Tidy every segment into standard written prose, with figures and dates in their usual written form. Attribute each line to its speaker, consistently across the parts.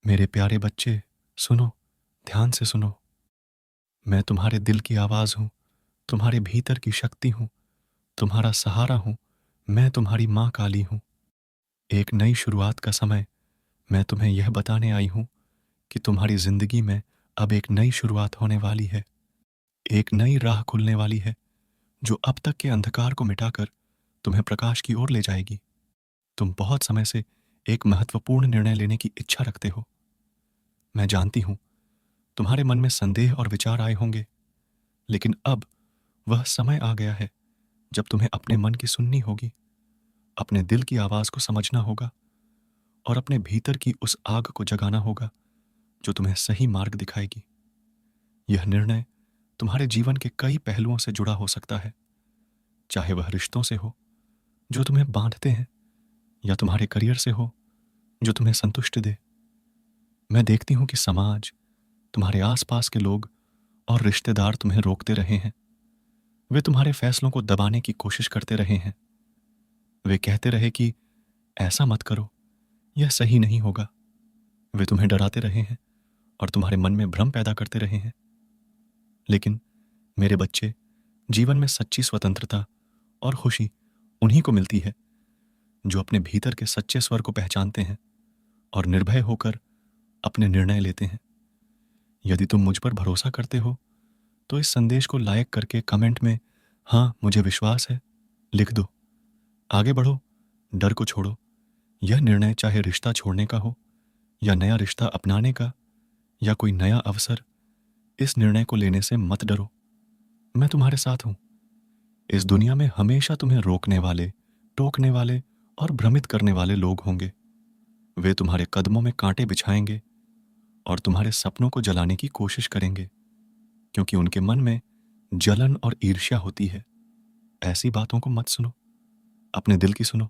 Speaker 1: मेरे प्यारे बच्चे, सुनो, ध्यान से सुनो। मैं तुम्हारे दिल की आवाज़ हूँ, तुम्हारे भीतर की शक्ति हूँ, तुम्हारा सहारा हूँ। मैं तुम्हारी माँ काली हूँ। एक नई शुरुआत का समय। मैं तुम्हें यह बताने आई हूँ कि तुम्हारी ज़िंदगी में अब एक नई शुरुआत होने वाली है। एक नई राह खुलने वाली है, जो अब तक के अंधकार को मिटाकर तुम्हें प्रकाश की ओर ले जाएगी। तुम बहुत समय से एक महत्वपूर्ण निर्णय लेने की इच्छा रखते हो। मैं जानती हूँ, तुम्हारे मन में संदेह और विचार आए होंगे, लेकिन अब वह समय आ गया है जब तुम्हें अपने मन की सुननी होगी, अपने दिल की आवाज़ को समझना होगा और अपने भीतर की उस आग को जगाना होगा जो तुम्हें सही मार्ग दिखाएगी। यह निर्णय तुम्हारे जीवन के कई पहलुओं से जुड़ा हो सकता है, चाहे वह रिश्तों से हो जो तुम्हें बांधते हैं, या तुम्हारे करियर से हो जो तुम्हें संतुष्ट दे। मैं देखती हूँ कि समाज, तुम्हारे आसपास के लोग और रिश्तेदार तुम्हें रोकते रहे हैं। वे तुम्हारे फैसलों को दबाने की कोशिश करते रहे हैं। वे कहते रहे कि ऐसा मत करो, यह सही नहीं होगा। वे तुम्हें डराते रहे हैं और तुम्हारे मन में भ्रम पैदा करते रहे हैं। लेकिन मेरे बच्चे, जीवन में सच्ची स्वतंत्रता और खुशी उन्हीं को मिलती है जो अपने भीतर के सच्चे स्वर को पहचानते हैं और निर्भय होकर अपने निर्णय लेते हैं। यदि तुम मुझ पर भरोसा करते हो, तो इस संदेश को लाइक करके कमेंट में हाँ, मुझे विश्वास है लिख दो। आगे बढ़ो, डर को छोड़ो। यह निर्णय चाहे रिश्ता छोड़ने का हो, या नया रिश्ता अपनाने का, या कोई नया अवसर, इस निर्णय को लेने से मत डरो। मैं तुम्हारे साथ हूं। इस दुनिया में हमेशा तुम्हें रोकने वाले, टोकने वाले और भ्रमित करने वाले लोग होंगे। वे तुम्हारे कदमों में कांटे बिछाएंगे और तुम्हारे सपनों को जलाने की कोशिश करेंगे, क्योंकि उनके मन में जलन और ईर्ष्या होती है। ऐसी बातों को मत सुनो। अपने दिल की सुनो,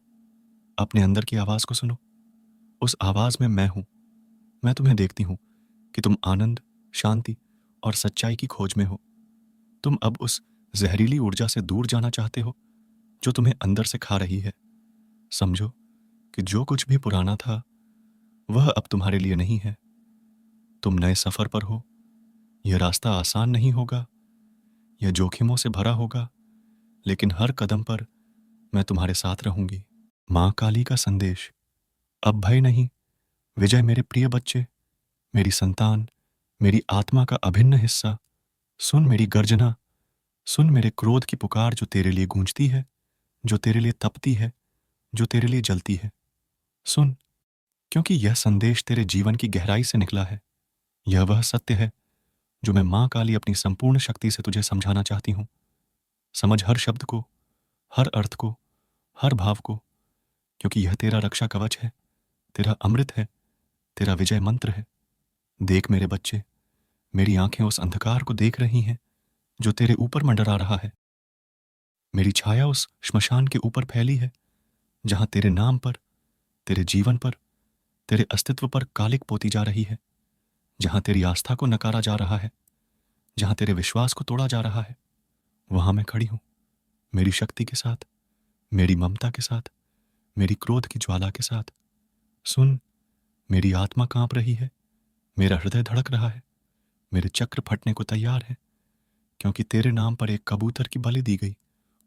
Speaker 1: अपने अंदर की आवाज को सुनो। उस आवाज में मैं हूं। मैं तुम्हें देखती हूं कि तुम आनंद, शांति और सच्चाई की खोज में हो। तुम अब उस जहरीली ऊर्जा से दूर जाना चाहते हो जो तुम्हें अंदर से खा रही है। समझो कि जो कुछ भी पुराना था, वह अब तुम्हारे लिए नहीं है। तुम नए सफर पर हो। यह रास्ता आसान नहीं होगा, यह जोखिमों से भरा होगा, लेकिन हर कदम पर मैं तुम्हारे साथ रहूंगी। मां काली का संदेश। अब भय नहीं, विजय। मेरे प्रिय बच्चे, मेरी संतान, मेरी आत्मा का अभिन्न हिस्सा, सुन मेरी गर्जना। सुन मेरे क्रोध की पुकार जो तेरे लिए गूंजती है, जो तेरे लिए तपती है, जो तेरे लिए जलती है। सुन, क्योंकि यह संदेश तेरे जीवन की गहराई से निकला है। यह वह सत्य है जो मैं मां काली अपनी संपूर्ण शक्ति से तुझे समझाना चाहती हूं। समझ हर शब्द को, हर अर्थ को, हर भाव को, क्योंकि यह तेरा रक्षा कवच है, तेरा अमृत है, तेरा विजय मंत्र है। देख मेरे बच्चे, मेरी आंखें उस अंधकार को देख रही हैं जो तेरे ऊपर मंडरा रहा है। मेरी छाया उस श्मशान के ऊपर फैली है जहां तेरे नाम पर, तेरे जीवन पर, तेरे अस्तित्व पर कालिक पोती जा रही है, जहां तेरी आस्था को नकारा जा रहा है, जहां तेरे विश्वास को तोड़ा जा रहा है। वहां मैं खड़ी हूं, मेरी शक्ति के साथ, मेरी ममता के साथ, मेरी क्रोध की ज्वाला के साथ। सुन, मेरी आत्मा कांप रही है, मेरा हृदय धड़क रहा है, मेरे चक्र फटने को तैयार है, क्योंकि तेरे नाम पर एक कबूतर की बलि दी गई,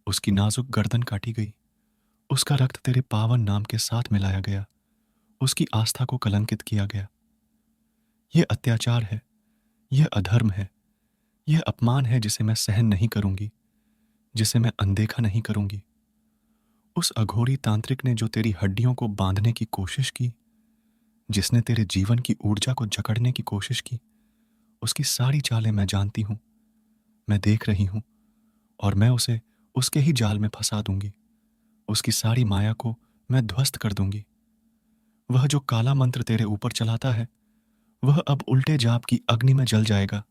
Speaker 1: उसकी नाजुक गर्दन काटी गई, उसका रक्त तेरे पावन नाम के साथ मिलाया गया, उसकी आस्था को कलंकित किया गया। यह अत्याचार है, यह अधर्म है, यह अपमान है जिसे मैं सहन नहीं करूंगी, जिसे मैं अनदेखा नहीं करूंगी। उस अघोरी तांत्रिक ने जो तेरी हड्डियों को बांधने की कोशिश की, जिसने तेरे जीवन की ऊर्जा को जकड़ने की कोशिश की, उसकी सारी चालें मैं जानती हूं, मैं देख रही हूं, और मैं उसे उसके ही जाल में फंसा दूंगी। उसकी सारी माया को मैं ध्वस्त कर दूंगी। वह जो काला मंत्र तेरे ऊपर चलाता है, वह अब उल्टे जाप की अग्नि में जल जाएगा।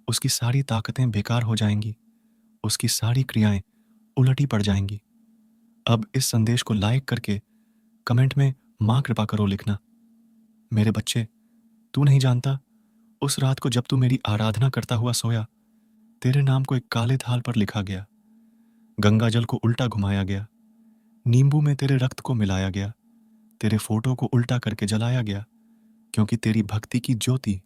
Speaker 1: उसकी सारी ताकतें बेकार हो जाएंगी, उसकी सारी क्रियाएं उलटी पड़ जाएंगी। अब इस संदेश को लाइक करके कमेंट में मां कृपा करो लिखना। मेरे बच्चे, तू नहीं जानता, उस रात को जब तू मेरी आराधना करता हुआ सोया, तेरे नाम को एक काले थाल पर लिखा गया, गंगा जल को उल्टा घुमाया गया, नींबू में तेरे रक्त को मिलाया गया, तेरे फोटो को उल्टा करके जलाया गया, क्योंकि तेरी भक्ति की ज्योति